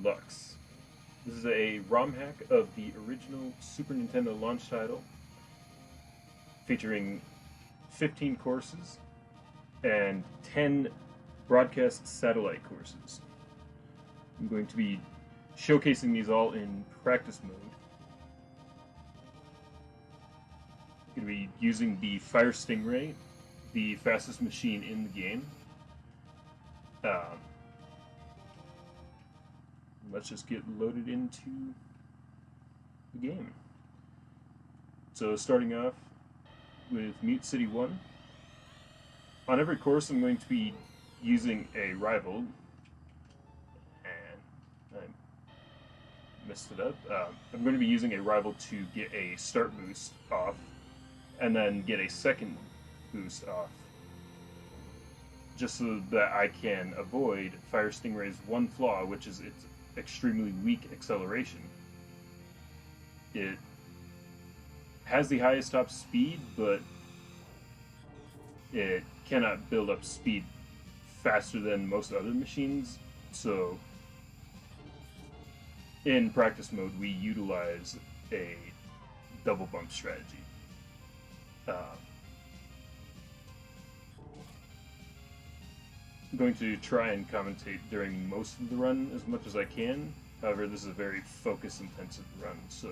Deluxe. This is a ROM hack of the original Super Nintendo launch title, featuring 15 courses and 10 broadcast satellite courses. I'm going to be showcasing these all in practice mode. I'm going to be using the Fire Stingray, the fastest machine in the game. Let's just get loaded into the game. So starting off with Mute City 1. On every course I'm going to be using a rival, and I messed it up. I'm going to be using a rival to get a start boost off, and then get a second boost off, just so that I can avoid Fire Stingray's one flaw, which is its extremely weak acceleration. It has the highest top speed, but it cannot build up speed faster than most other machines, so in practice mode we utilize a double bump strategy. I'm going to try and commentate during most of the run as much as I can. However, this is a very focus-intensive run, so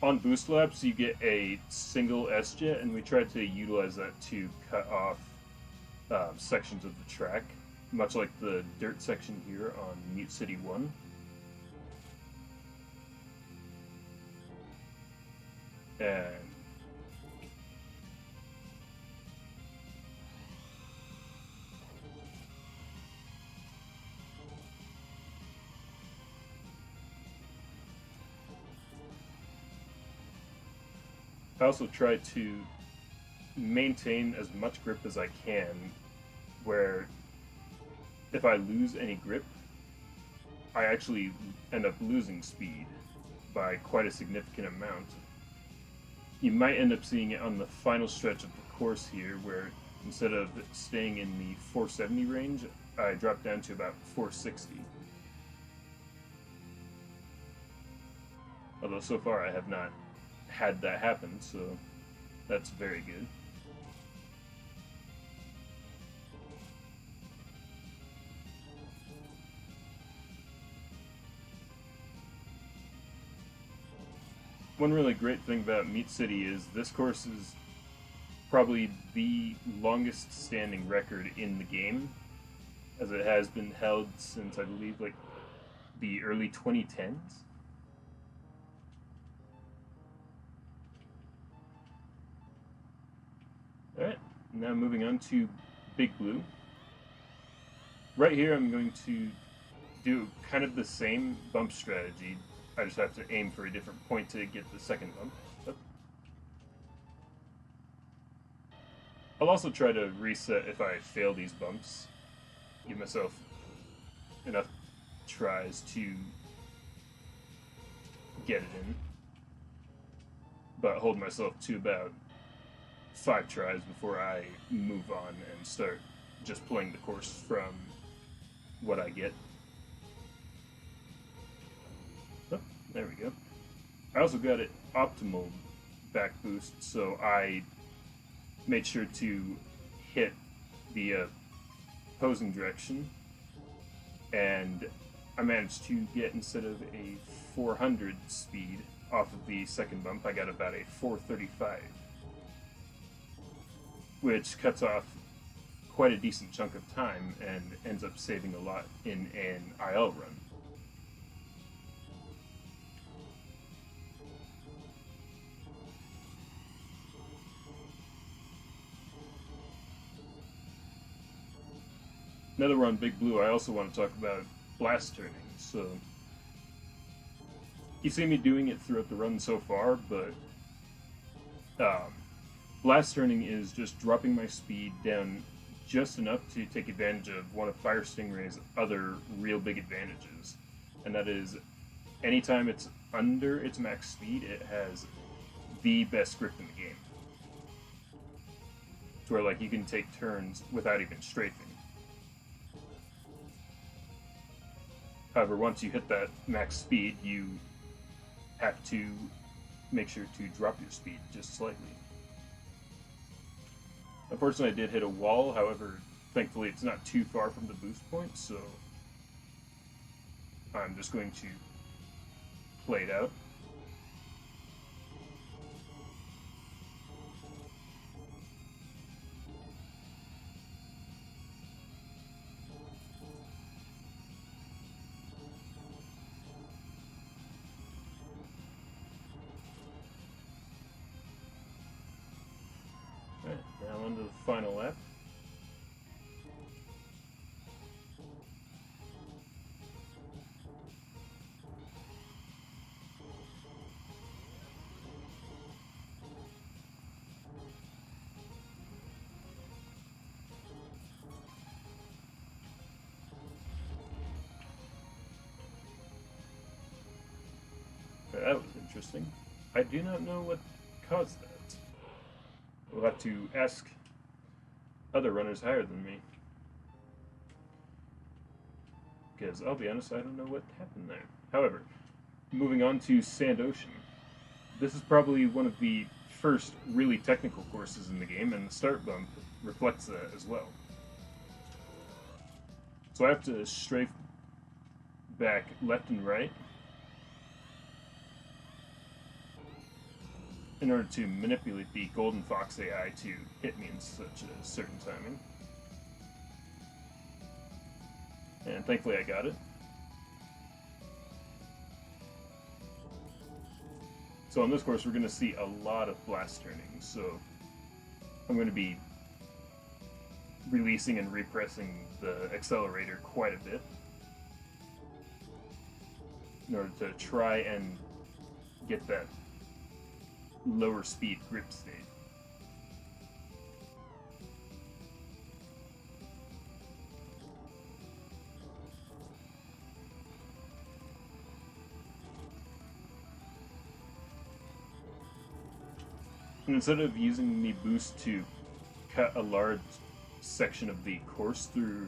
on boost laps you get a single S-jet, and we try to utilize that to cut off sections of the track, much like the dirt section here on Mute City 1. And I also try to maintain as much grip as I can, where if I lose any grip, I actually end up losing speed by quite a significant amount. You might end up seeing it on the final stretch of the course here, where instead of staying in the 470 range, I drop down to about 460. Although so far I have not had that happen, so that's very good. One really great thing about Meat City is this course is probably the longest standing record in the game, as it has been held since, I believe, like the early 2010s. Alright, now moving on to Big Blue. Right here I'm going to do kind of the same bump strategy. I just have to aim for a different point to get the second bump. I'll also try to reset if I fail these bumps. Give myself enough tries to get it in, but hold myself to about 5 tries before I move on and start just playing the course from what I get. Oh, there we go. I also got it optimal back boost, so I made sure to hit the opposing direction, and I managed to get, instead of a 400 speed off of the second bump, I got about a 435. Which cuts off quite a decent chunk of time and ends up saving a lot in an IL run. Now that we're on Big Blue, I also want to talk about blast turning. So you see me doing it throughout the run so far, but blast turning is just dropping my speed down just enough to take advantage of one of Fire Stingray's other real big advantages, and that is anytime it's under its max speed, it has the best grip in the game. to where like you can take turns without even strafing. However, once you hit that max speed, you have to make sure to drop your speed just slightly. Unfortunately, I did hit a wall, however, thankfully it's not too far from the boost point, so I'm just going to play it out. Alright, now on to the final lap. That was interesting. I do not know what caused that. We'll have to ask other runners higher than me. Because I'll be honest, I don't know what happened there. However, moving on to Sand Ocean. This is probably one of the first really technical courses in the game, and the start bump reflects that as well. So I have to strafe back left and right in order to manipulate the Golden Fox AI to hit me in such a certain timing. And thankfully I got it. So on this course we're going to see a lot of blast turning, so I'm going to be releasing and repressing the accelerator quite a bit in order to try and get that lower speed grip state. And instead of using the boost to cut a large section of the course through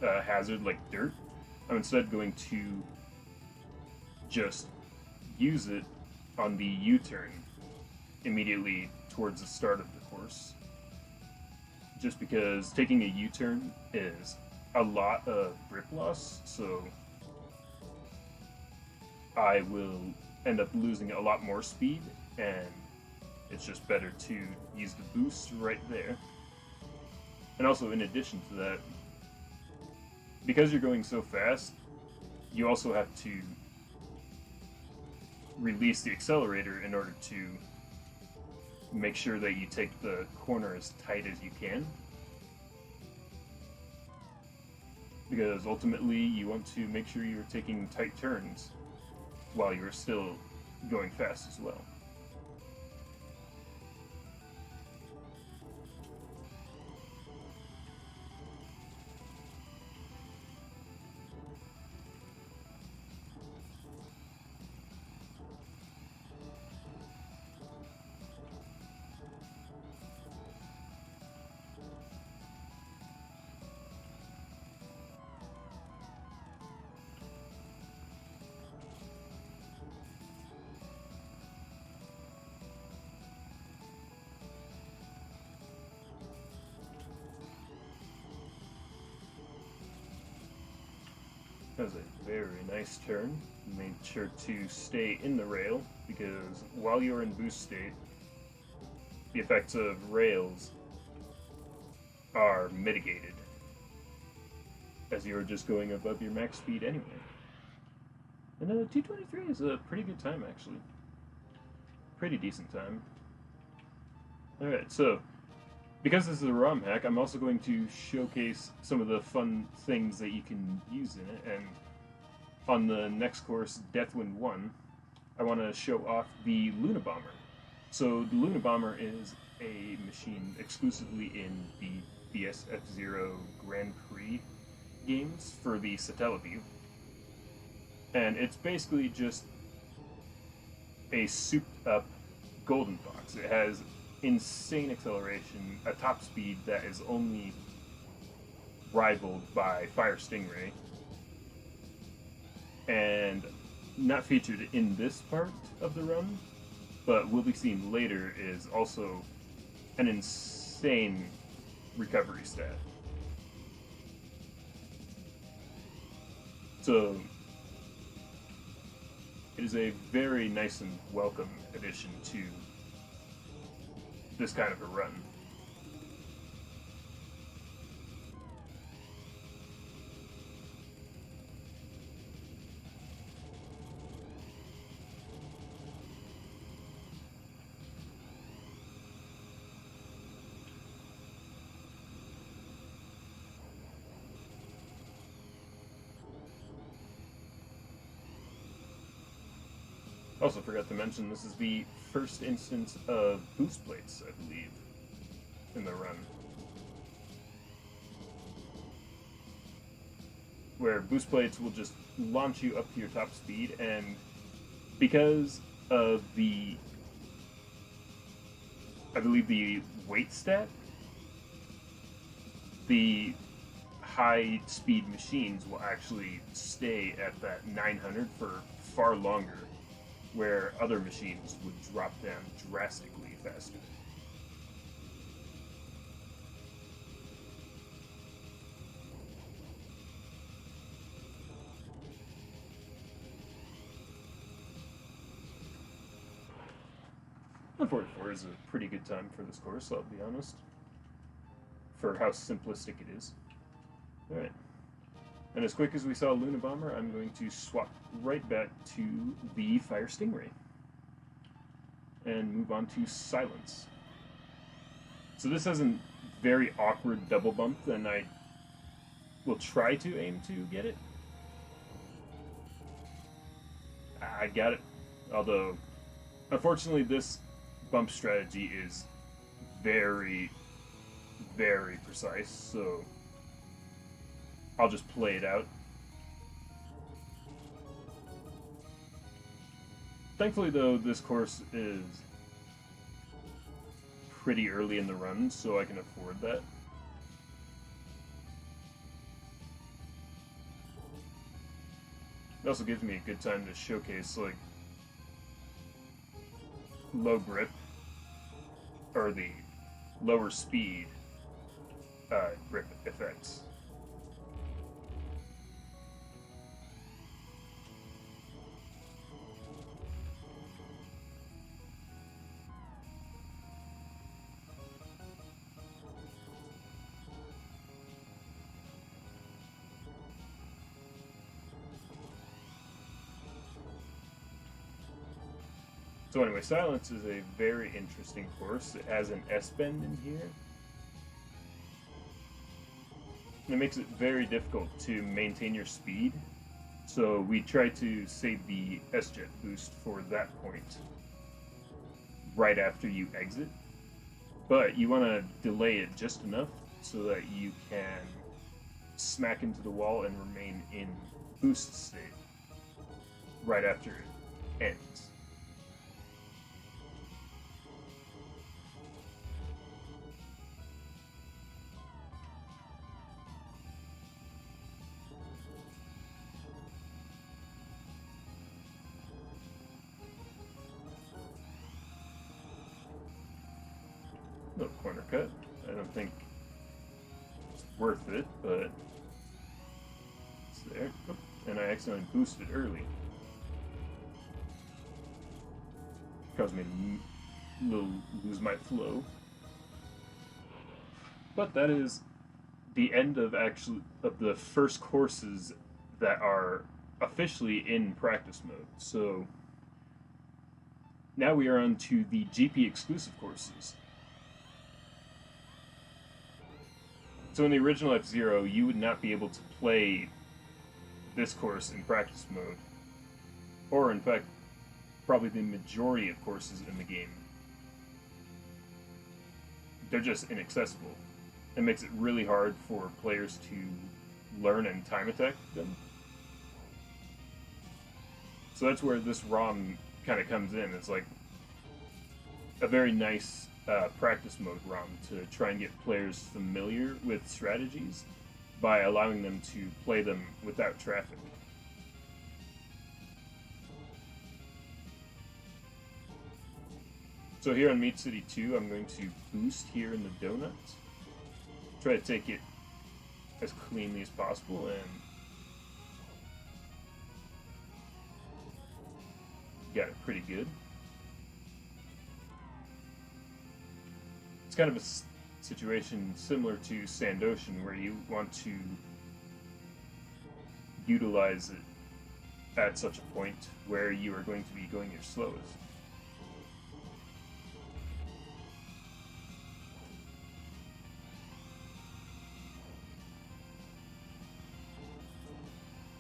a hazard like dirt, I'm instead going to just use it on the U-turn immediately towards the start of the course. Just because taking a U-turn is a lot of grip loss, so I will end up losing a lot more speed, and it's just better to use the boost right there. And also, in addition to that, because you're going so fast, you also have to release the accelerator in order to make sure that you take the corner as tight as you can. Because ultimately you want to make sure you're taking tight turns while you're still going fast as well. That was a very nice turn. Made sure to stay in the rail, because while you're in boost state, the effects of rails are mitigated, as you're just going above your max speed anyway. And 223 is a pretty good time, actually. Pretty decent time. Alright, so because this is a ROM hack, I'm also going to showcase some of the fun things that you can use in it, and on the next course, Deathwind 1, I want to show off the Luna Bomber. So the Luna Bomber is a machine exclusively in the BS F-Zero Grand Prix games for the Satellaview. And it's basically just a souped up Golden Fox. It has insane acceleration, a top speed that is only rivaled by Fire Stingray, and not featured in this part of the run, but will be seen later, is also an insane recovery stat. So it is a very nice and welcome addition to this kind of a run. Also forgot to mention, this is the first instance of boost plates, I believe, in the run. Where boost plates will just launch you up to your top speed, and because of the, I believe, the weight stat, the high speed machines will actually stay at that 900 for far longer, where other machines would drop down drastically faster. .44 is a pretty good time for this course, I'll be honest, for how simplistic it is. Alright. And as quick as we saw Luna Bomber, I'm going to swap right back to the Fire Stingray and move on to Silence. So this has a very awkward double bump, and I will try to aim to get it. I got it, although unfortunately this bump strategy is very, very precise, so I'll just play it out. Thankfully, though, this course is pretty early in the run, so I can afford that. It also gives me a good time to showcase, like, low grip, or the lower speed grip effects. So anyway, Silence is a very interesting course. It has an S-bend in here. And it makes it very difficult to maintain your speed. So we try to save the S-jet boost for that point right after you exit. But you want to delay it just enough so that you can smack into the wall and remain in boost state right after it ends. No corner cut. I don't think it's worth it, but it's there. Oh, and I accidentally boosted early. Caused me to lose my flow. But that is the end of the first courses that are officially in practice mode. So now we are on to the GP exclusive courses. So in the original F-Zero, you would not be able to play this course in practice mode, or in fact, probably the majority of courses in the game. They're just inaccessible. It makes it really hard for players to learn and time attack them. So that's where this ROM kind of comes in. It's like a very nice practice mode ROM to try and get players familiar with strategies by allowing them to play them without traffic. So here on Meat City 2, I'm going to boost here in the donut, try to take it as cleanly as possible, and got it pretty good. It's kind of a situation similar to Sand Ocean, where you want to utilize it at such a point where you are going to be going your slowest.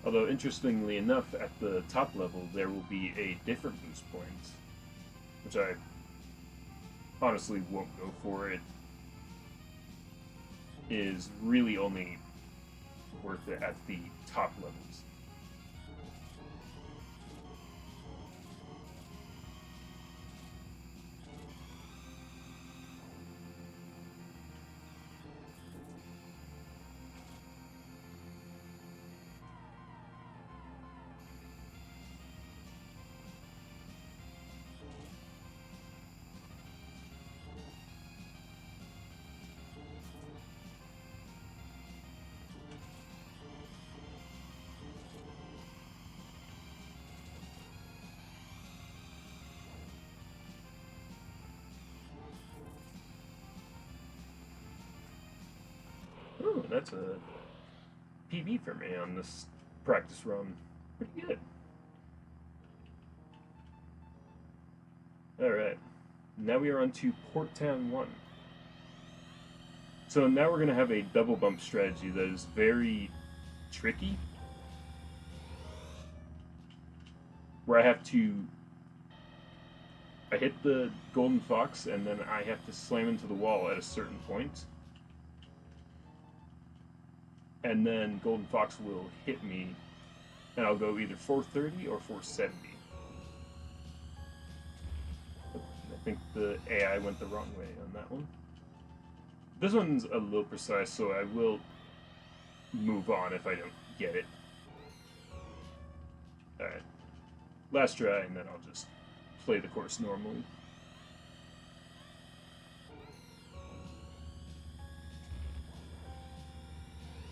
Although, interestingly enough, at the top level, there will be a different boost point, which I honestly won't go for. It is really only worth it at the top levels. Ooh, that's a PB for me on this practice run. Pretty good. Alright, now we are on to Port Town 1. So now we're going to have a double bump strategy that is very tricky, where I hit the golden fox and then I have to slam into the wall at a certain point. And then golden fox will hit me, and I'll go either 430 or 470. I think the AI went the wrong way on that one. This one's a little precise, so I will move on if I don't get it. Alright, last try, and then I'll just play the course normally.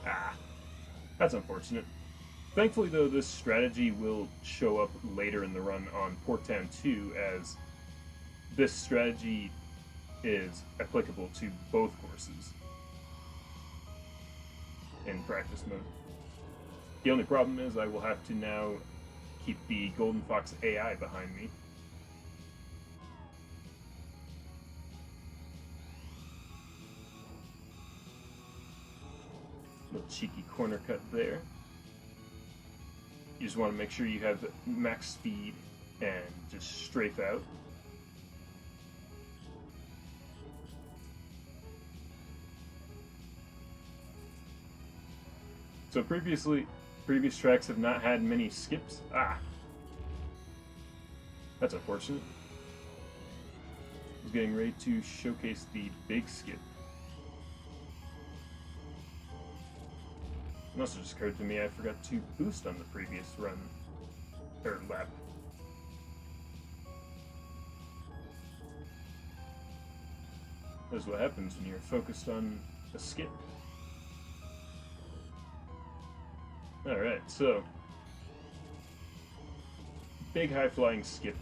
Ah, that's unfortunate. Thankfully, though, this strategy will show up later in the run on Port Town 2, as this strategy is applicable to both courses in practice mode. The only problem is I will have to now keep the Golden Fox AI behind me. Little cheeky corner cut there. You just want to make sure you have max speed and just strafe out. So previous tracks have not had many skips. Ah, that's unfortunate. I was getting ready to showcase the big skip. It also just occurred to me I forgot to boost on the previous run, or lap. That's what happens when you're focused on a skip. Alright, so big high-flying skip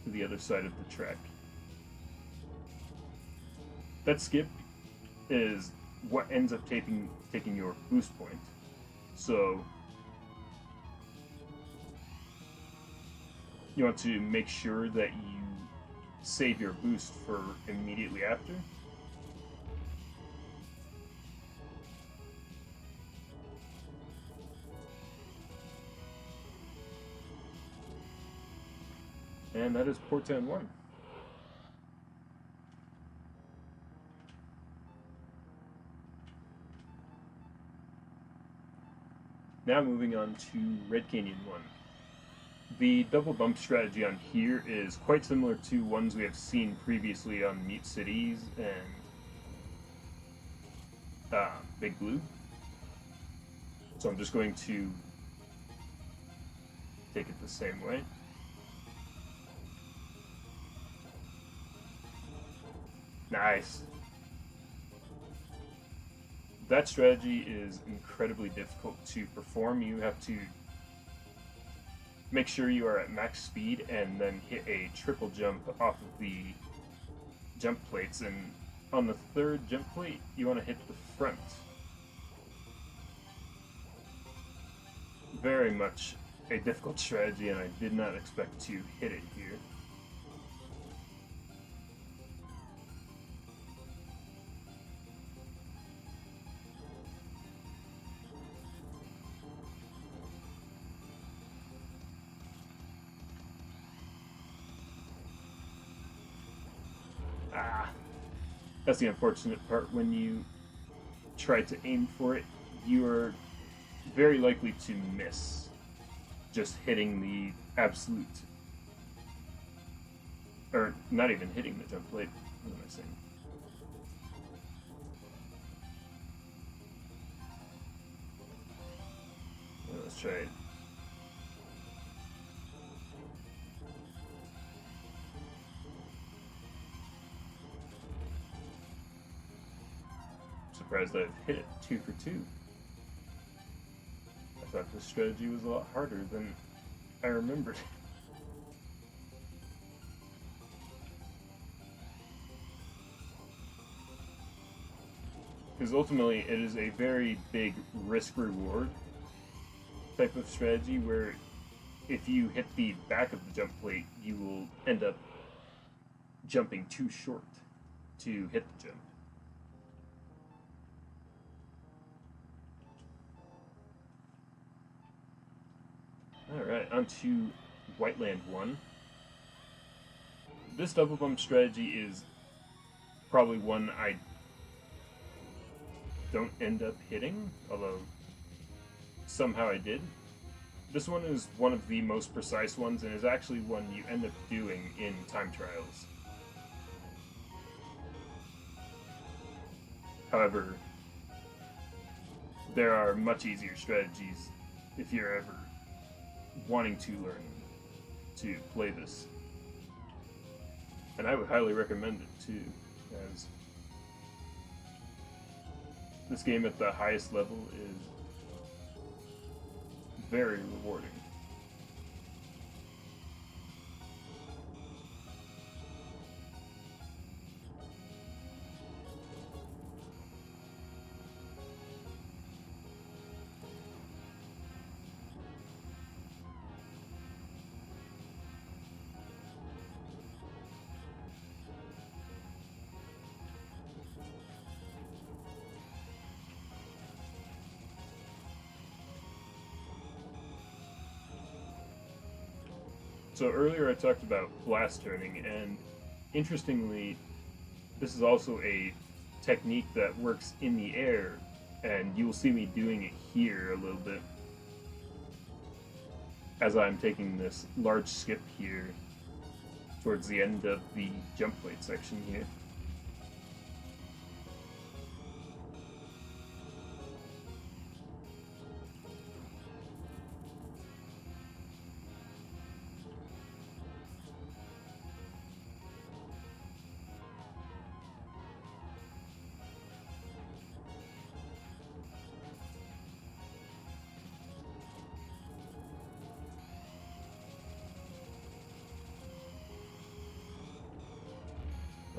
to the other side of the track. That skip is what ends up taking your boost point. So you want to make sure that you save your boost for immediately after. And that is Port Town 1. Now moving on to Red Canyon 1. The double bump strategy on here is quite similar to ones we have seen previously on Mute Cities and Big Blue. So I'm just going to take it the same way. Nice. That strategy is incredibly difficult to perform. You have to make sure you are at max speed and then hit a triple jump off of the jump plates, and on the third jump plate you want to hit the front. Very much a difficult strategy, and I did not expect to hit it here. That's the unfortunate part. When you try to aim for it, you are very likely to miss just hitting the absolute, or not even hitting the jump plate. What am I saying? Well, let's try it. Surprised I've hit it 2 for 2. I thought this strategy was a lot harder than I remembered. Because ultimately it is a very big risk-reward type of strategy where if you hit the back of the jump plate, you will end up jumping too short to hit the jump. Alright, on to Whiteland 1. This double bump strategy is probably one I don't end up hitting, although somehow I did. This one is one of the most precise ones, and is actually one you end up doing in time trials. However, there are much easier strategies if you're ever wanting to learn to play this. And I would highly recommend it too, as this game at the highest level is very rewarding. So earlier I talked about blast turning, and interestingly, this is also a technique that works in the air, and you will see me doing it here a little bit as I'm taking this large skip here towards the end of the jump plate section here.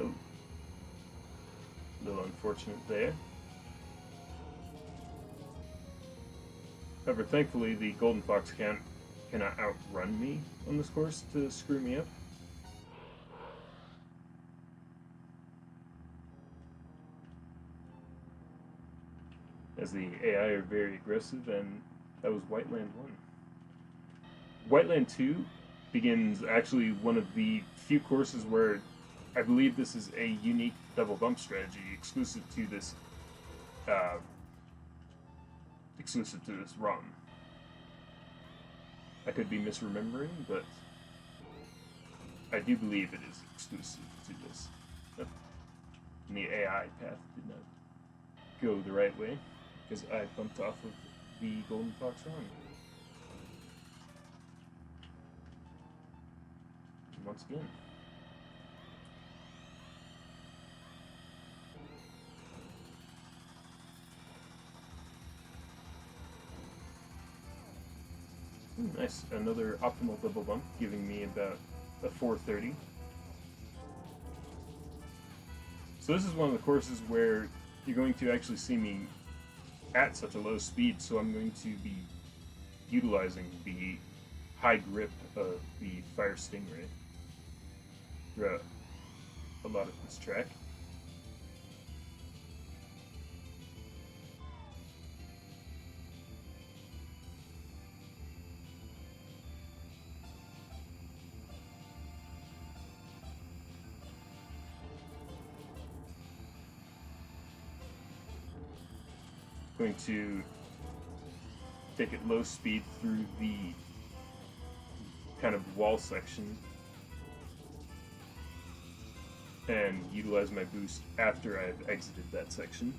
Oh, a little unfortunate there. However, thankfully the Golden Fox cannot outrun me on this course to screw me up. As the AI are very aggressive, and that was Whiteland 1. Whiteland 2 begins actually one of the few courses where I believe this is a unique double bump strategy exclusive to this ROM. I could be misremembering, but I do believe it is exclusive to this. But the AI path did not go the right way, because I bumped off of the Golden Fox Run. Once again. Nice, another optimal double bump, giving me about a 430. So this is one of the courses where you're going to actually see me at such a low speed, so I'm going to be utilizing the high grip of the Fire Stingray throughout a lot of this track. Going to take it low speed through the kind of wall section and utilize my boost after I've exited that section.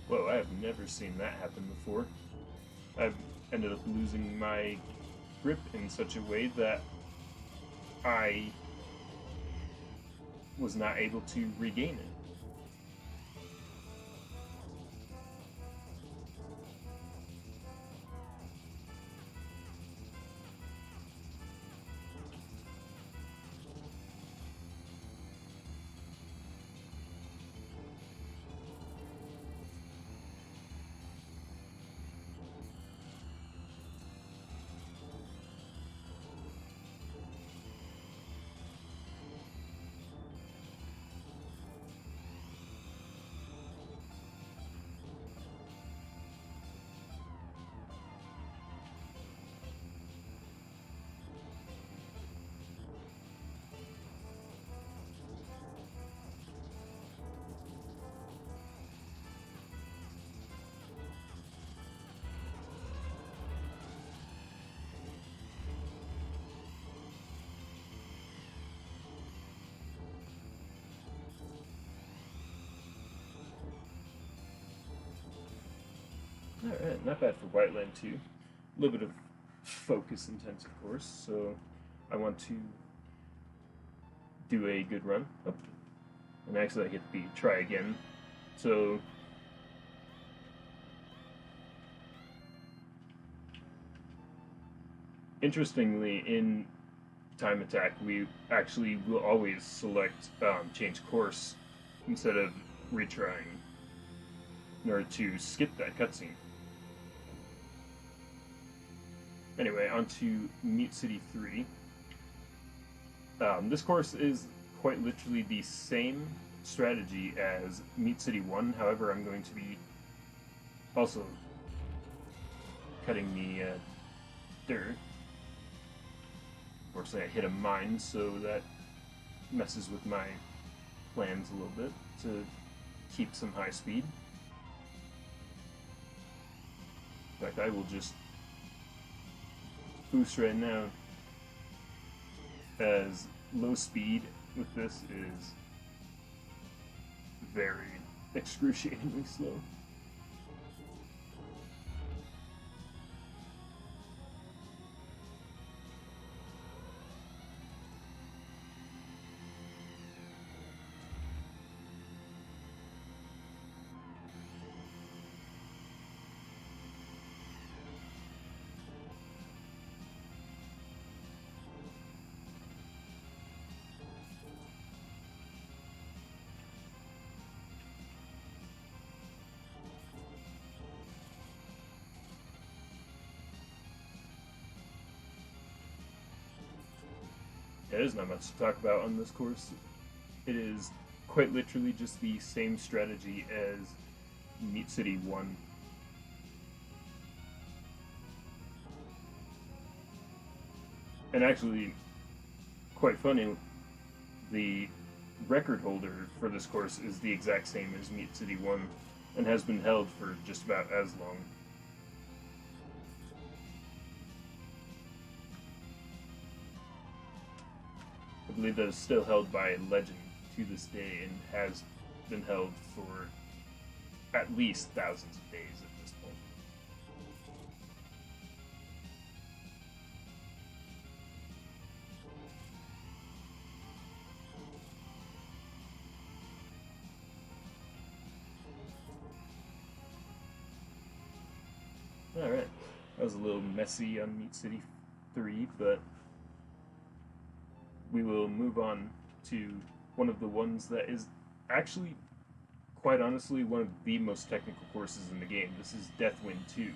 Whoa, I have never seen that happen before. I've ended up losing my grip in such a way that I was not able to regain it. Alright, not bad for White Land 2. A little bit of focus intense, of course, so I want to do a good run. Oh, and actually I hit the try again. So interestingly, in Time Attack, we actually will always select change course instead of retrying in order to skip that cutscene. Anyway, on to Mute City 3. This course is quite literally the same strategy as Mute City 1, however I'm going to be also cutting the dirt. Unfortunately I hit a mine, so that messes with my plans a little bit to keep some high speed. In fact, I will just boost right now, as low speed with this is very excruciatingly slow. There's not much to talk about on this course. It is quite literally just the same strategy as Meat City 1. And actually, quite funny, the record holder for this course is the exact same as Meat City 1 and has been held for just about as long. I believe that is still held by legend to this day and has been held for at least thousands of days at this point. Alright, that was a little messy on Meat City 3, but we will move on to one of the ones that is actually, quite honestly, one of the most technical courses in the game. This is Deathwind 2.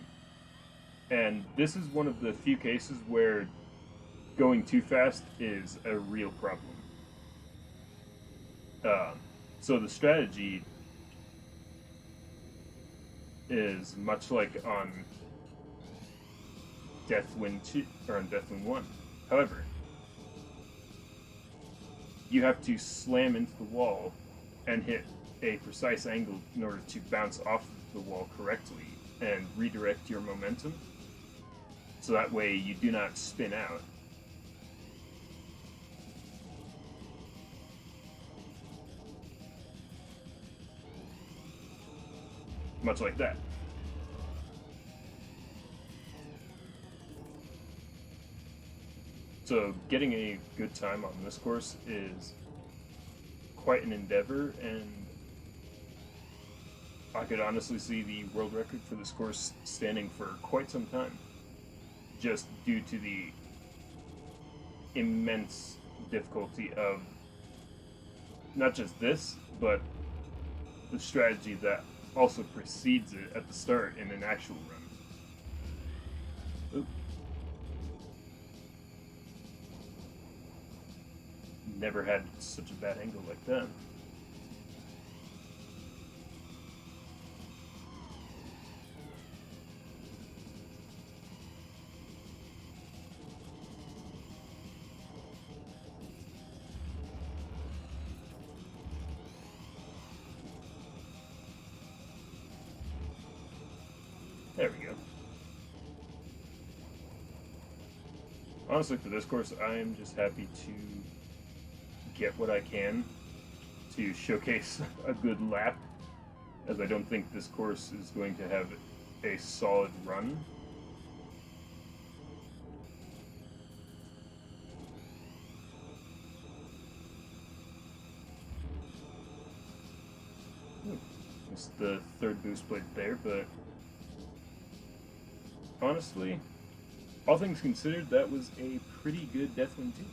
And this is one of the few cases where going too fast is a real problem. So the strategy is much like on Deathwind 2 or on Deathwind 1. However, you have to slam into the wall and hit a precise angle in order to bounce off the wall correctly and redirect your momentum, so that way you do not spin out. Much like that. So getting a good time on this course is quite an endeavor, and I could honestly see the world record for this course standing for quite some time, just due to the immense difficulty of not just this, but the strategy that also precedes it at the start in an actual run. Oop. Never had such a bad angle like that. There we go. Honestly, for this course, I am just happy to get what I can to showcase a good lap, as I don't think this course is going to have a solid run. Missed the third boost plate there, but honestly, all things considered, that was a pretty good Deathwind 2.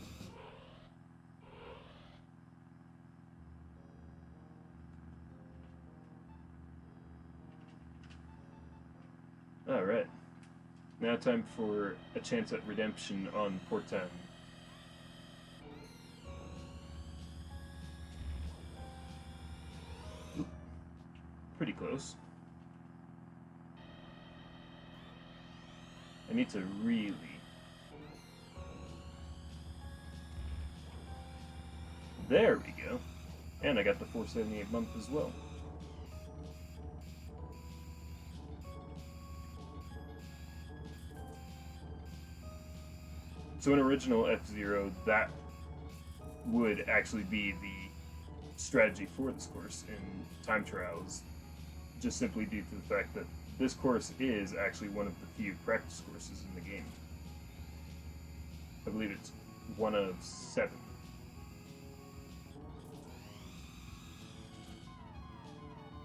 Alright, now time for a chance at redemption on Portan. Oop. Pretty close. I need to really... There we go. And I got the 478 bump as well. So in original F-Zero, that would actually be the strategy for this course in time trials, just simply due to the fact that this course is actually one of the few practice courses in the game. I believe it's one of 7.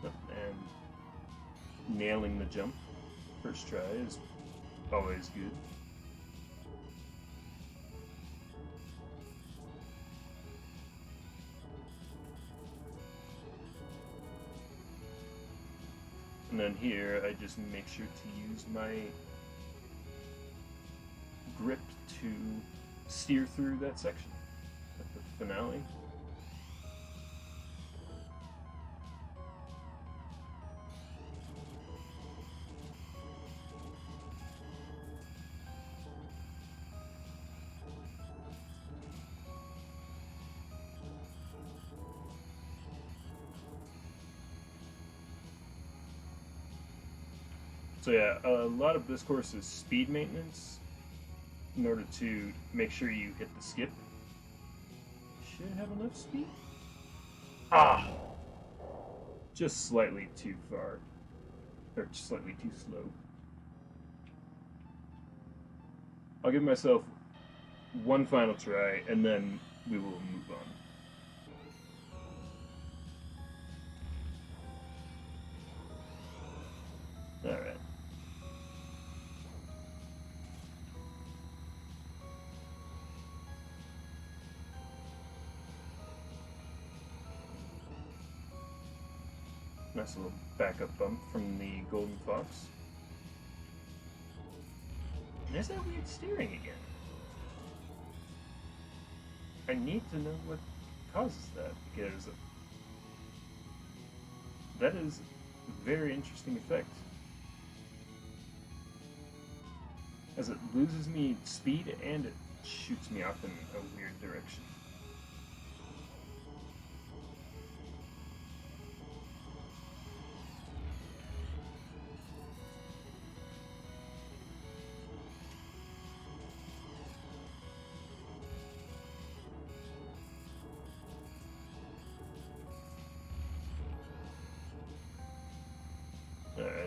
And nailing the jump first try is always good. And then here, I just make sure to use my grip to steer through that section at the finale. So yeah, a lot of this course is speed maintenance in order to make sure you hit the skip. Should have enough speed? Ah! Just slightly too far. Or slightly too slow. I'll give myself one final try, and then we will move on. Alright. Nice little backup bump from the Golden Fox. There's that weird steering again. I need to know what causes that, because that is a very interesting effect. As it loses me speed and it shoots me off in a weird direction.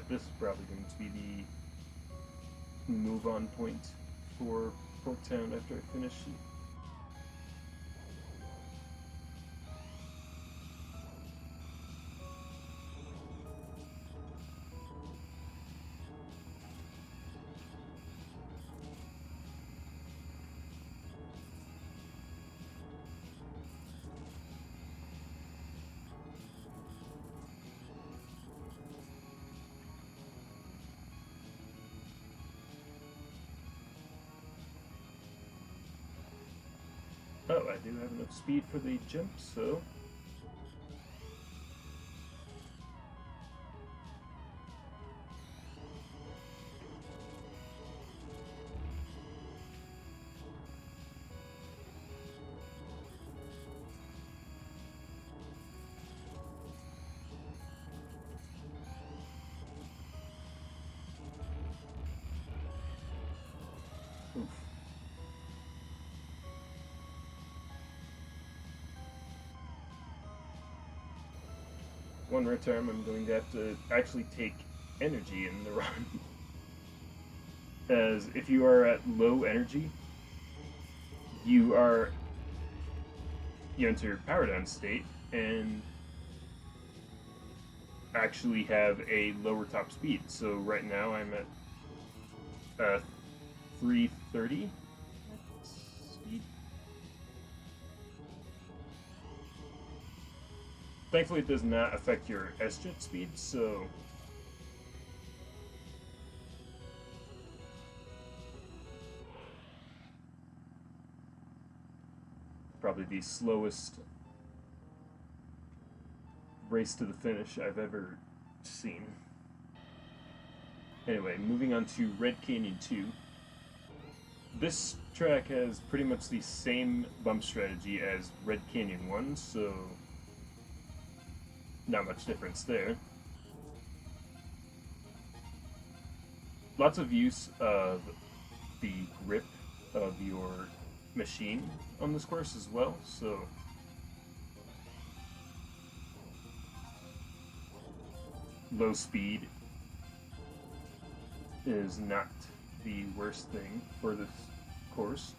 This is probably going to be the move on point for Porktown after I finish. Oh, I do have enough speed for the jump, so... Oof. One more time, I'm going to have to actually take energy in the run. As if you are at low energy, you enter power down state and actually have a lower top speed. So right now I'm at 330 speed. Thankfully, it does not affect your S-jet speed, so... Probably the slowest race to the finish I've ever seen. Anyway, moving on to Red Canyon 2. This track has pretty much the same bump strategy as Red Canyon 1, so... not much difference there. Lots of use of the grip of your machine on this course as well, so low speed is not the worst thing for this course.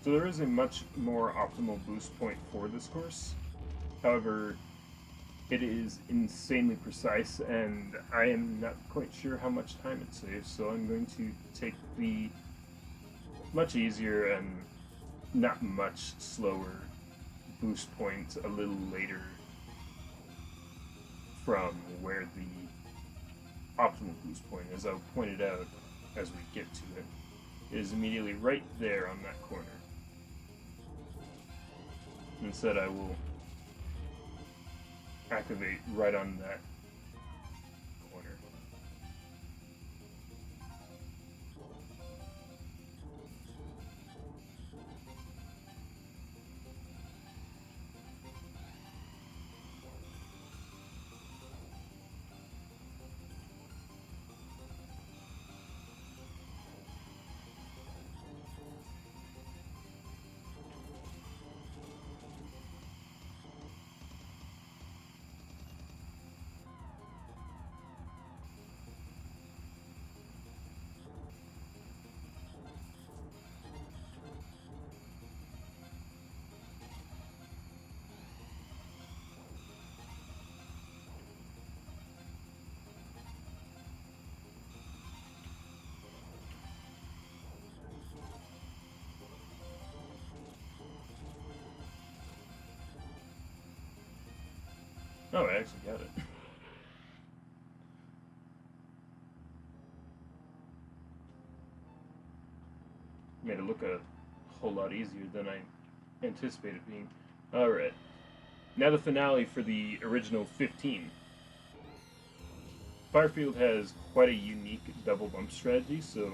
So there is a much more optimal boost point for this course. However, it is insanely precise, and I am not quite sure how much time it saves, so I'm going to take the much easier and not much slower boost point a little later from where the optimal boost point, as I pointed out as we get to it, is immediately right there on that corner. Instead, I will activate right on that corner. Oh, I actually got it. Made it look a whole lot easier than I anticipated being. Alright. Now the finale for the original 15. Firefield has quite a unique double bump strategy, so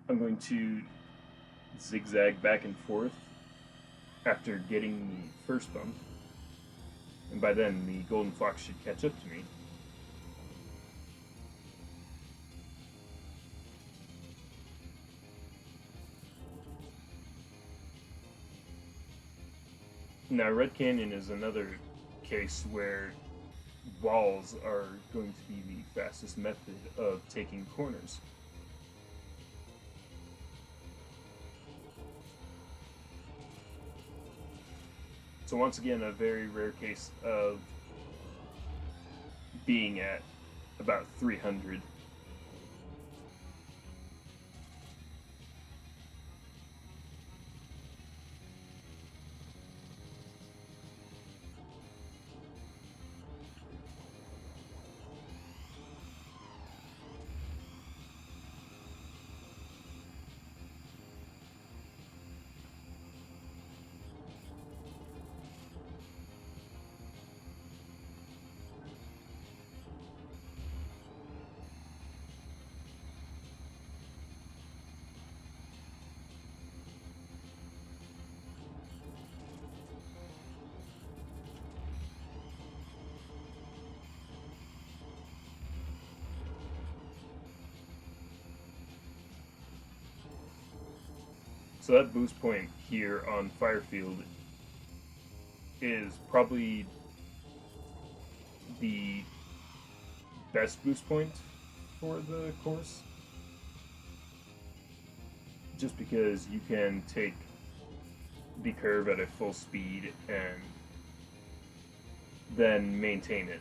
I'm going to zigzag back and forth after getting the first bump, and by then the golden fox should catch up to me. Now Red Canyon is another case where walls are going to be the fastest method of taking corners. So once again, a very rare case of being at about 300. So that boost point here on Firefield is probably the best boost point for the course, just because you can take the curve at a full speed and then maintain it.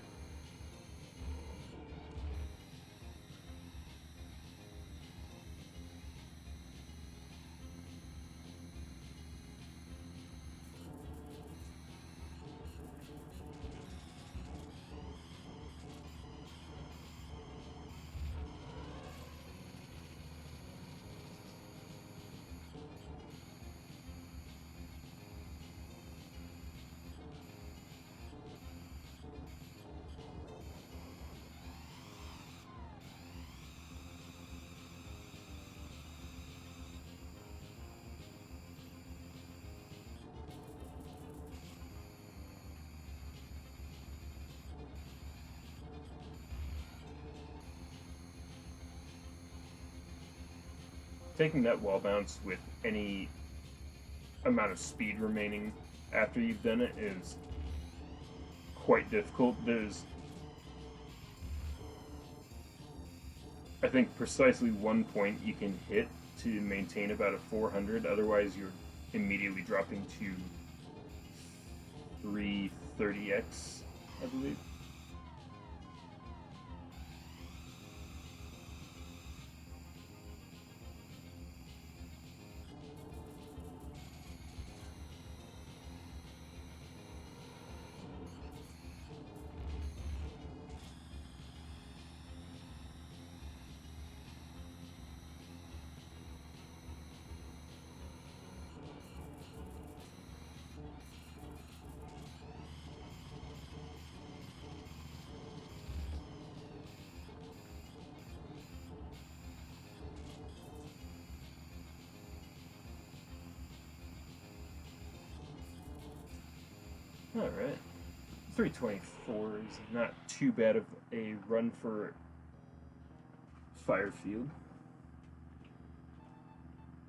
Taking that wall bounce with any amount of speed remaining after you've done it is quite difficult. There's, I think, precisely one point you can hit to maintain about a 400, otherwise you're immediately dropping to 330x, I believe. Alright. 324 is not too bad of a run for Firefield.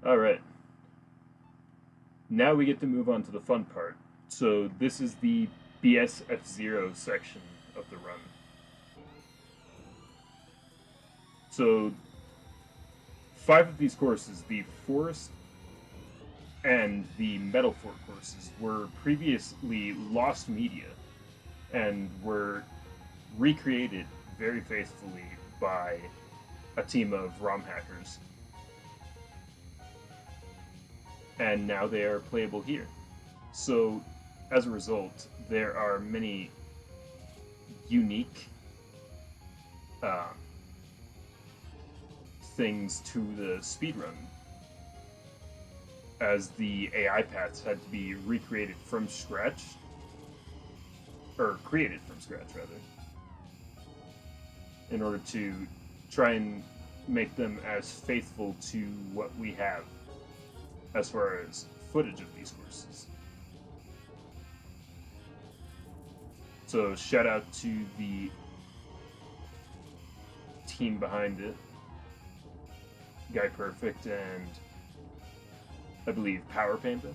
Alright. Now we get to move on to the fun part. So this is the BSF0 section of the run. So 5 of these courses, the Forest and the Metal Fort courses, were previously lost media and were recreated very faithfully by a team of ROM hackers. And now they are playable here. So as a result, there are many unique things to the speedrun, as the AI paths had to be recreated from scratch, or created from scratch rather, in order to try and make them as faithful to what we have as far as footage of these courses. So shout out to the team behind it, Guy Perfect and I believe Power Panda.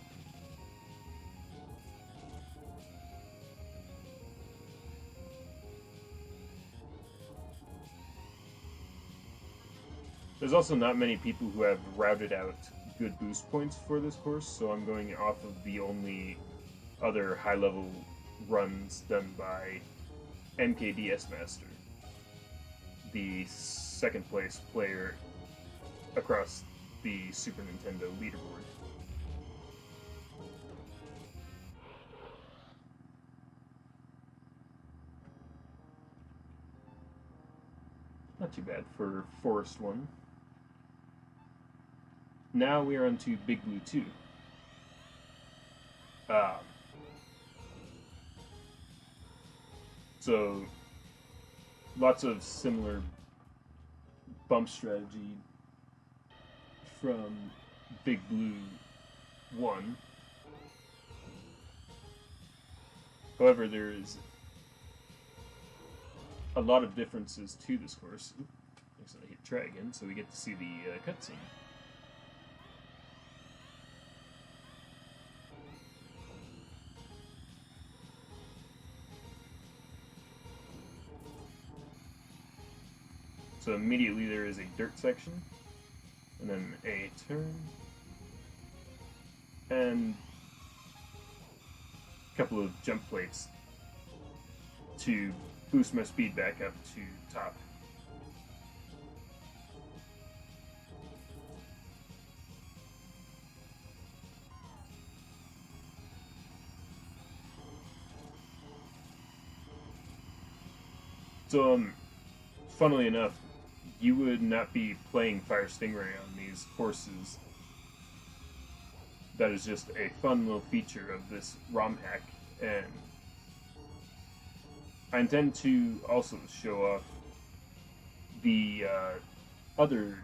There's also not many people who have routed out good boost points for this course, so I'm going off of the only other high-level runs done by MKDS Master, the second place player across the Super Nintendo leaderboard. Not too bad for Forest 1. Now we are on to Big Blue 2. So, lots of similar bump strategy from Big Blue 1. However, there is a lot of differences to this course. Oops, I hit try again, so we get to see the cutscene. So immediately there is a dirt section, and then a turn, and a couple of jump plates to boost my speed back up to top. So, funnily enough, you would not be playing Fire Stingray on these courses. That is just a fun little feature of this ROM hack, and I intend to also show off the other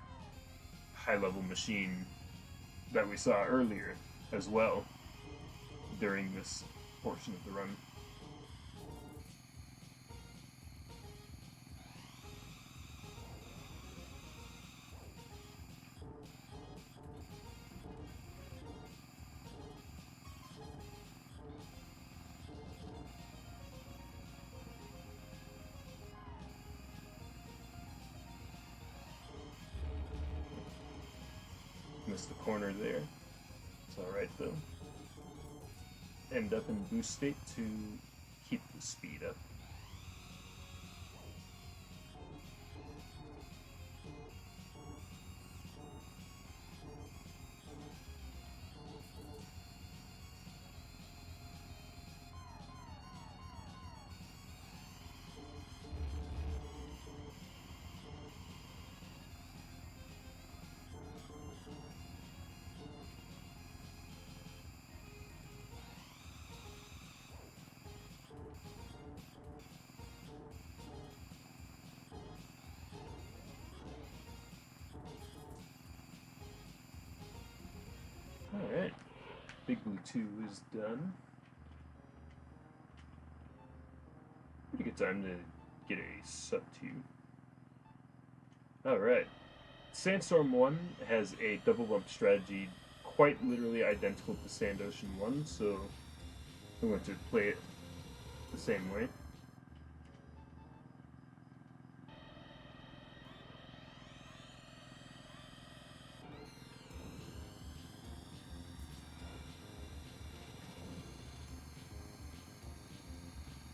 high-level machine that we saw earlier as well during this portion of the run. Missed the corner there. It's alright though. End up in boost state to keep the speed up. Alright, Big Blue 2 is done. Pretty good time to get a sub 2. Alright. Sandstorm 1 has a double bump strategy quite literally identical to Sand Ocean 1, so I'm going to play it the same way.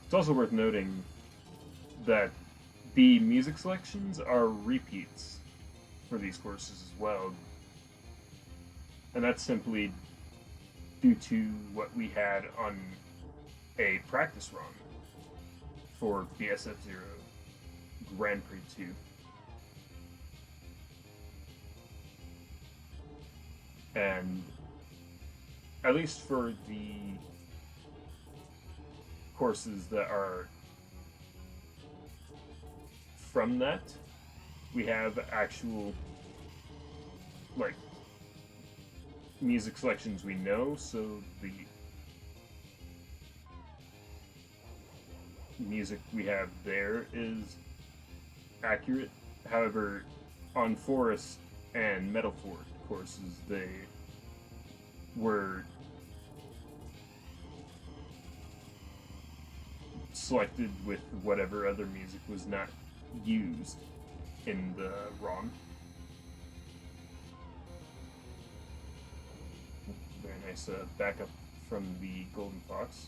It's also worth noting that the music selections are repeats for these courses as well. And that's simply due to what we had on a practice run for the SF0 Grand Prix 2. And at least for the courses that are from that, we have actual, like, music selections we know, so the music we have there is accurate. However, on Forest and Metal Fort courses, they were selected with whatever other music was not used in the ROM. Very nice backup from the Golden Fox.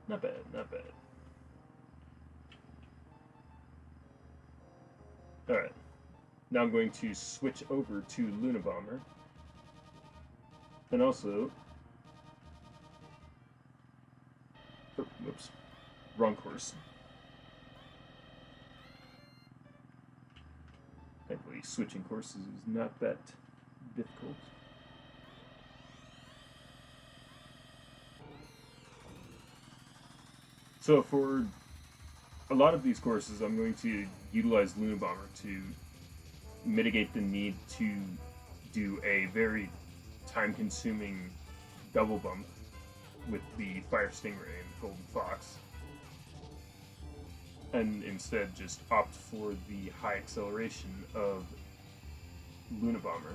Not bad, not bad. Alright. Now I'm going to switch over to Luna Bomber. And also... Oh, whoops. Wrong course. Thankfully, switching courses is not that difficult. So for a lot of these courses, I'm going to utilize Luna Bomber to mitigate the need to do a very time-consuming double bump with the Fire Stingray and Golden Fox, and instead just opt for the high acceleration of Luna Bomber.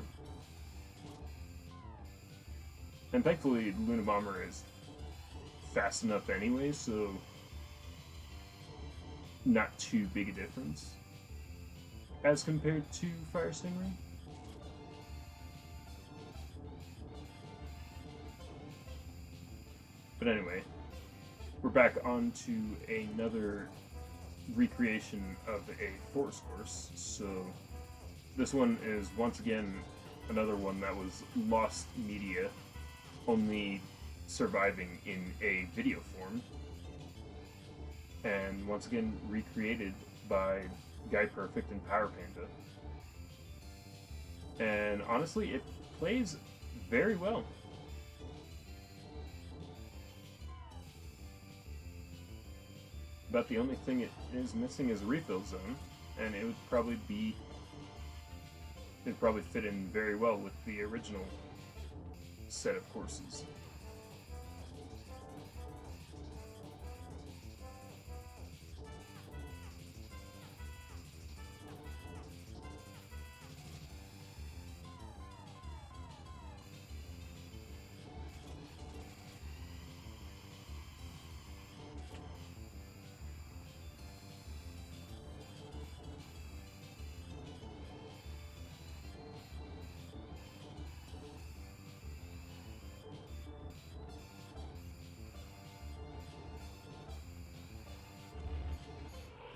And thankfully, Luna Bomber is fast enough anyway, so not too big a difference as compared to Fire Stingray. But anyway, we're back on to another recreation of a forest course. So this one is once again another one that was lost media, only surviving in a video form. And once again recreated by Guy Perfect and Power Panda. And honestly, it plays very well. But the only thing it is missing is a refill zone, and it would probably fit in very well with the original set of courses.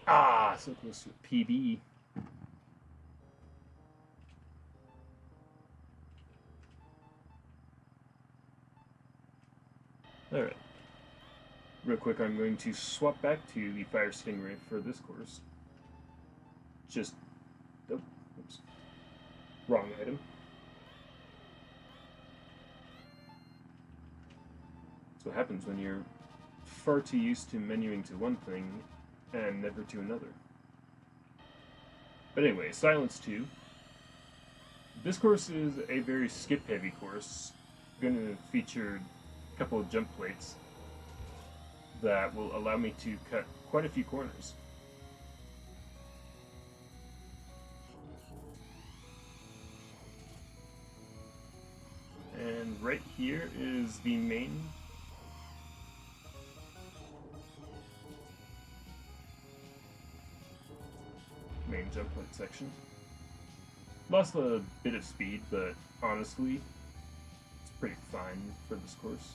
Ah, so close to a PB. Alright. Real quick, I'm going to swap back to the Fire Stingray for this course. Just... Oh, oops. Wrong item. That's what happens when you're far too used to menuing to one thing and never to another. But anyway, Silence 2. This course is a very skip-heavy course. Going to feature a couple of jump plates that will allow me to cut quite a few corners. And right here is the main jump plate section. Lost a bit of speed, but honestly, it's pretty fine for this course.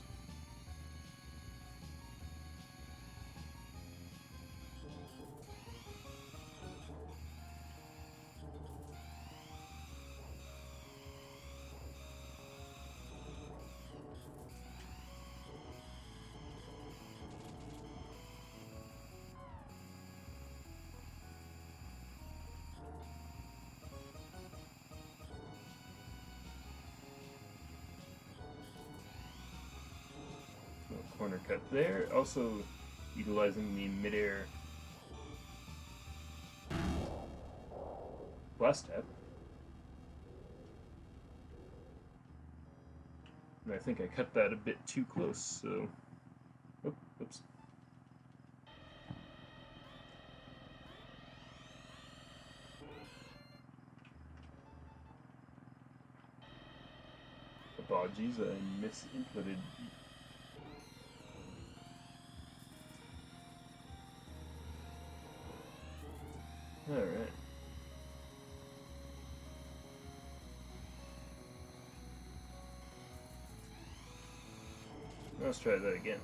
Corner cut there, also utilizing the mid-air blast tap. And I think I cut that a bit too close, so... Oh, oops. Apologies, I misinputted. Alright. Let's try that again.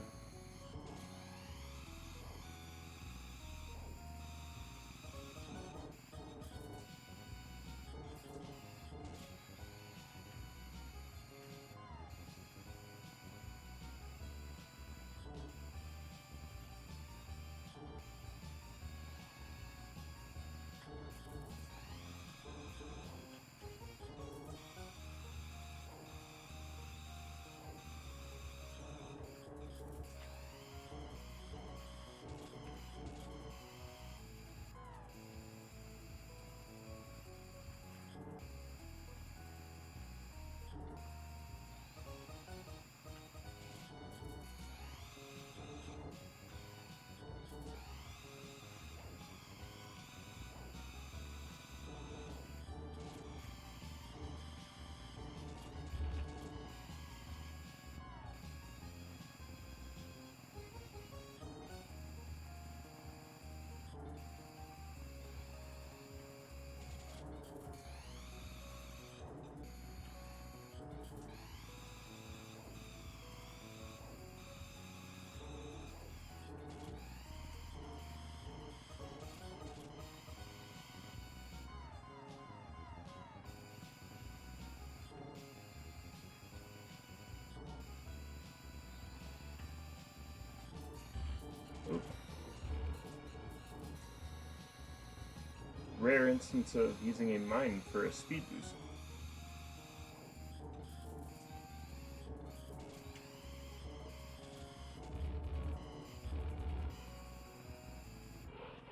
Rare instance of using a mine for a speed boost.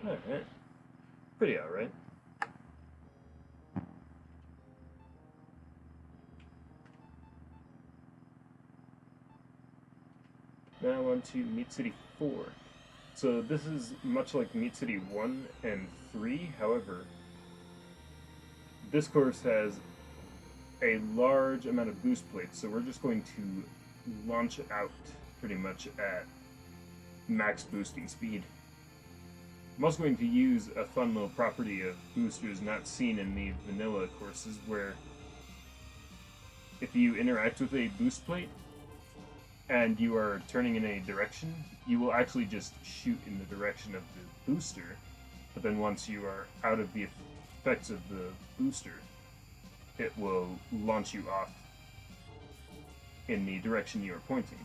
Alright. Pretty alright. Now on to Meat City 4. So this is much like Meat City 1 and 3, however, this course has a large amount of boost plates, so we're just going to launch out pretty much at max boosting speed. I'm also going to use a fun little property of boosters not seen in the vanilla courses, where if you interact with a boost plate and you are turning in a direction, you will actually just shoot in the direction of the booster, But then once you are out of the effects of the booster, it will launch you off in the direction you are pointing.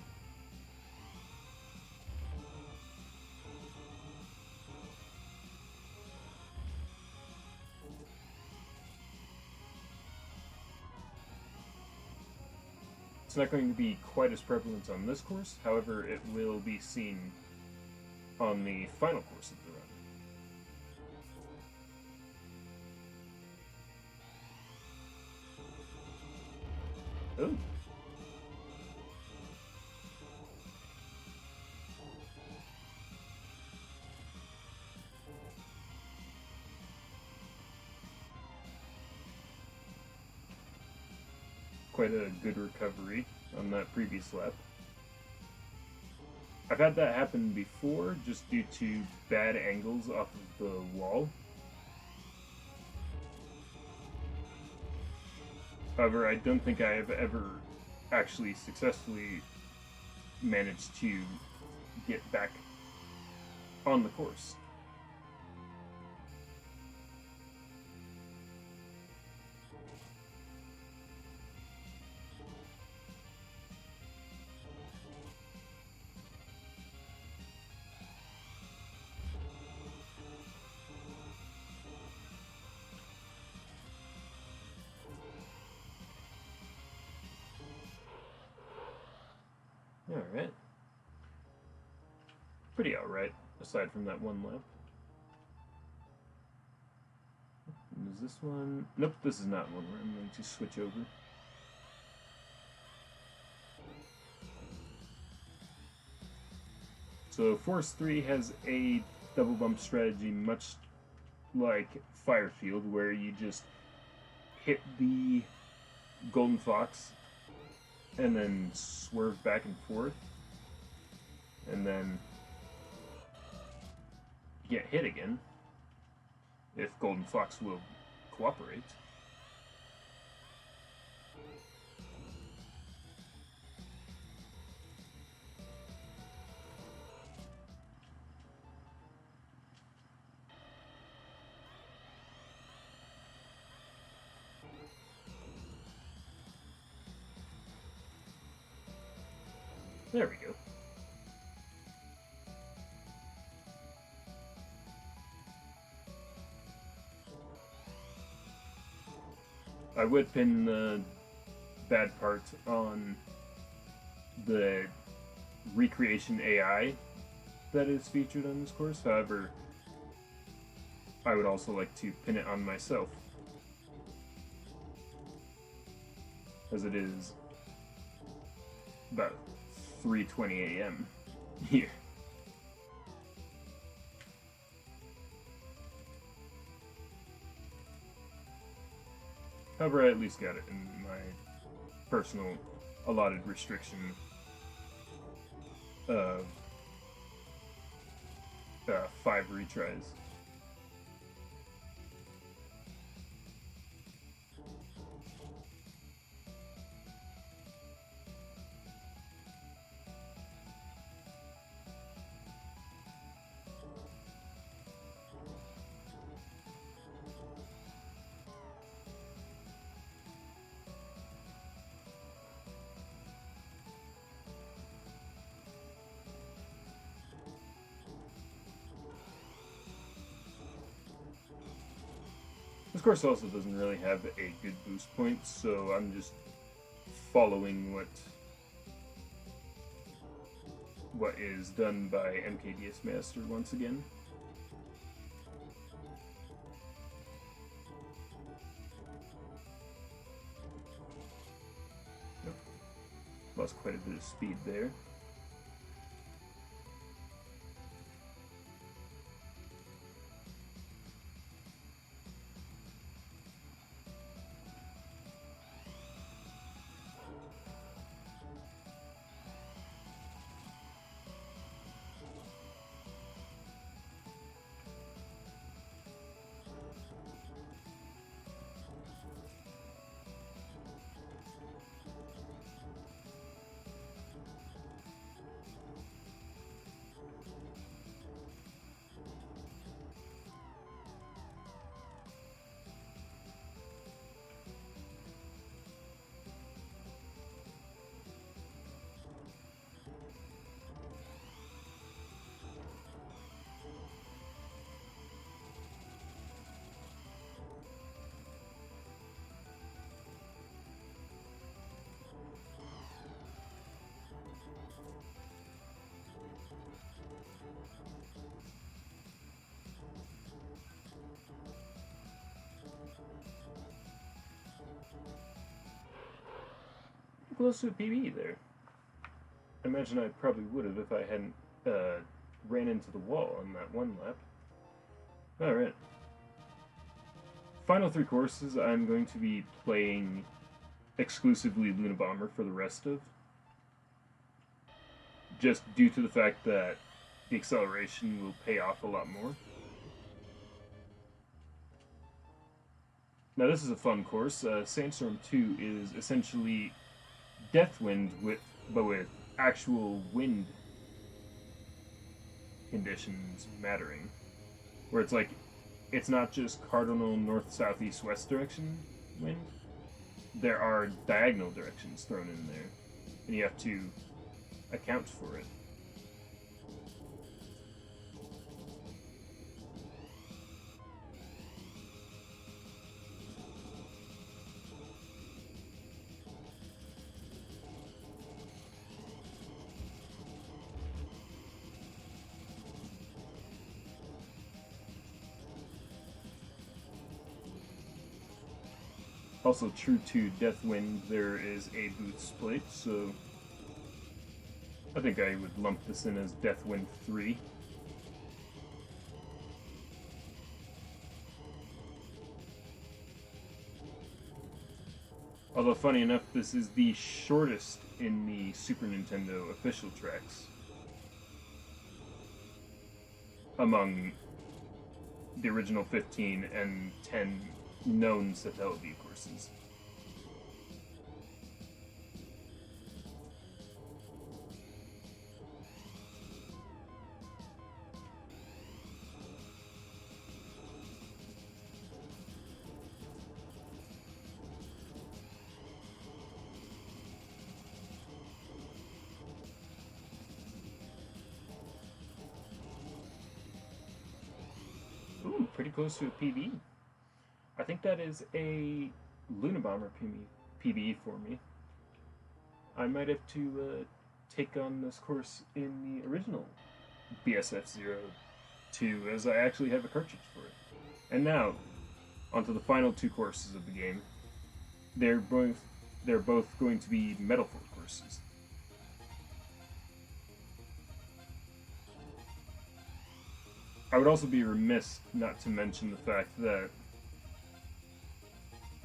It's not going to be quite as prevalent on this course, however, it will be seen on the final course of the run. Oh. Quite a good recovery on that previous lap. I've had that happen before, just due to bad angles off of the wall. However, I don't think I have ever actually successfully managed to get back on the course. Alright. Pretty alright, aside from that one lap. Is this one? Nope, this is not one where I'm going to switch over. So Force 3 has a double bump strategy much like Firefield, where you just hit the Golden Fox and then swerve back and forth, and then get hit again if Golden Fox will cooperate. There we go. I would pin the bad part on the recreation AI that is featured on this course. However, I would also like to pin it on myself, as it is about 3:20 a.m. here. However, I at least got it in my personal allotted restriction of 5 retries. This course also doesn't really have a good boost point, so I'm just following what is done by MKDS Master once again. Nope. Lost quite a bit of speed there. close to a PB there. I imagine I probably would have if I hadn't ran into the wall on that one lap. Alright. Final 3 courses I'm going to be playing exclusively Luna Bomber for the rest of. Just due to the fact that the acceleration will pay off a lot more. Now this is a fun course. Sandstorm 2 is essentially Deathwind but with actual wind conditions mattering. Where it's like, it's not just cardinal north, south, east, west direction wind. There are diagonal directions thrown in there, and you have to account for it. Also, true to Deathwind, there is a boot split, so I think I would lump this in as Deathwind 3. Although, funny enough, this is the shortest in the Super Nintendo official tracks among the original 15 and 10 known Satellaview courses. Ooh, pretty close to a PB. I think that is a Luna Bomber PB for me. I might have to take on this course in the original BSF-02, as I actually have a cartridge for it. And now, onto the final 2 courses of the game. They're both going to be Metal Fort courses. I would also be remiss not to mention the fact that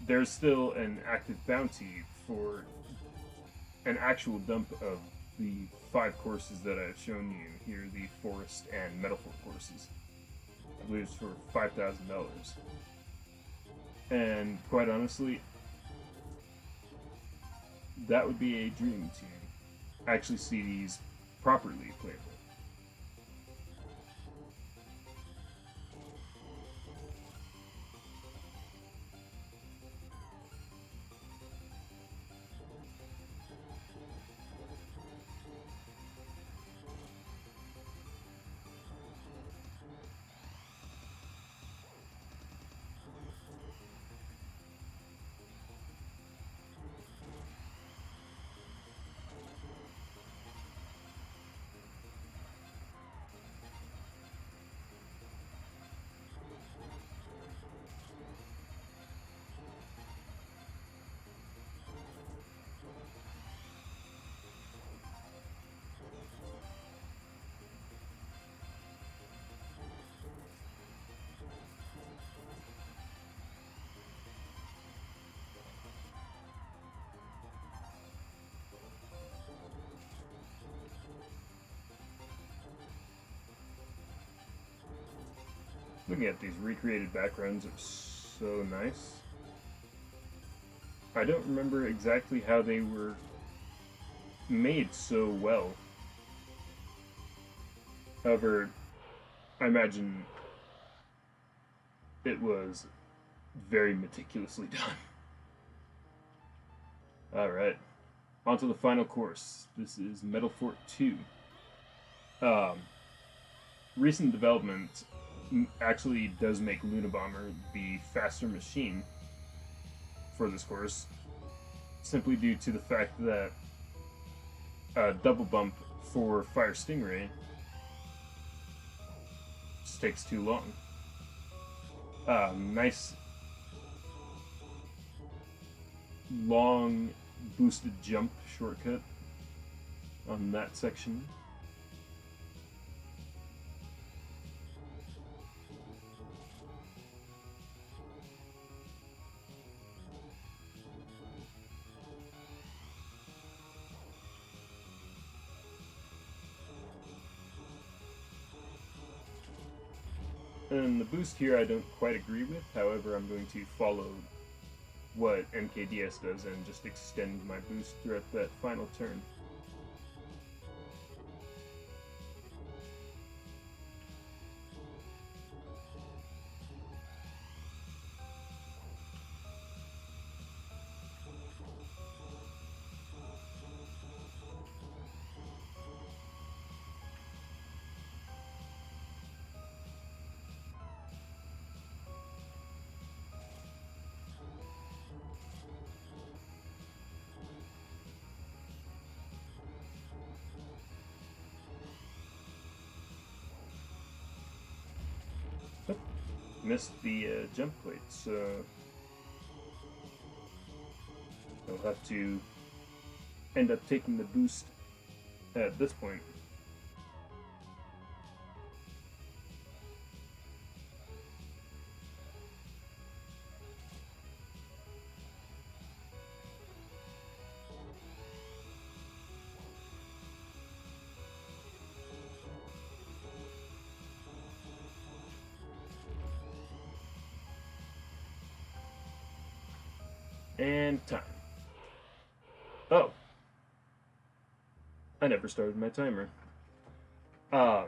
there's still an active bounty for an actual dump of the 5 courses that I've shown you here, the Forest and Metal Fort courses. I believe it's for $5,000. And quite honestly, that would be a dream to actually see these properly playable. Looking at these recreated backgrounds are so nice. I don't remember exactly how they were made so well. However, I imagine it was very meticulously done. Alright, on to the final course. This is Metal Fort 2. Recent development actually does make Luna Bomber the faster machine for this course, simply due to the fact that double bump for Fire Stingray just takes too long. Nice long boosted jump shortcut on that section. And the boost here I don't quite agree with, however I'm going to follow what MKDS does and just extend my boost throughout that final turn. Oh, missed the jump plate, so I'll have to end up taking the boost at this point. And time. Oh. I never started my timer. I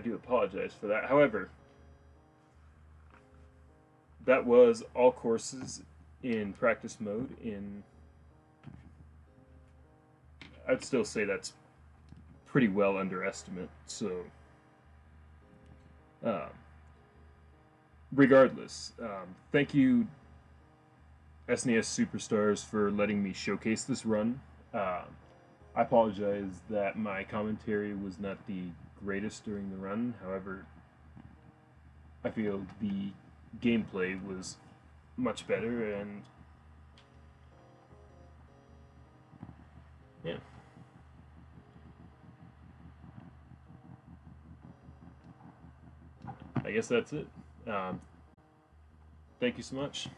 do apologize for that. However, that was all courses in practice mode in... I'd still say that's pretty well underestimate, so... regardless, thank you SNES Super Stars for letting me showcase this run. I apologize that my commentary was not the greatest during the run. However, I feel the gameplay was much better, and yeah. I guess that's it. Thank you so much.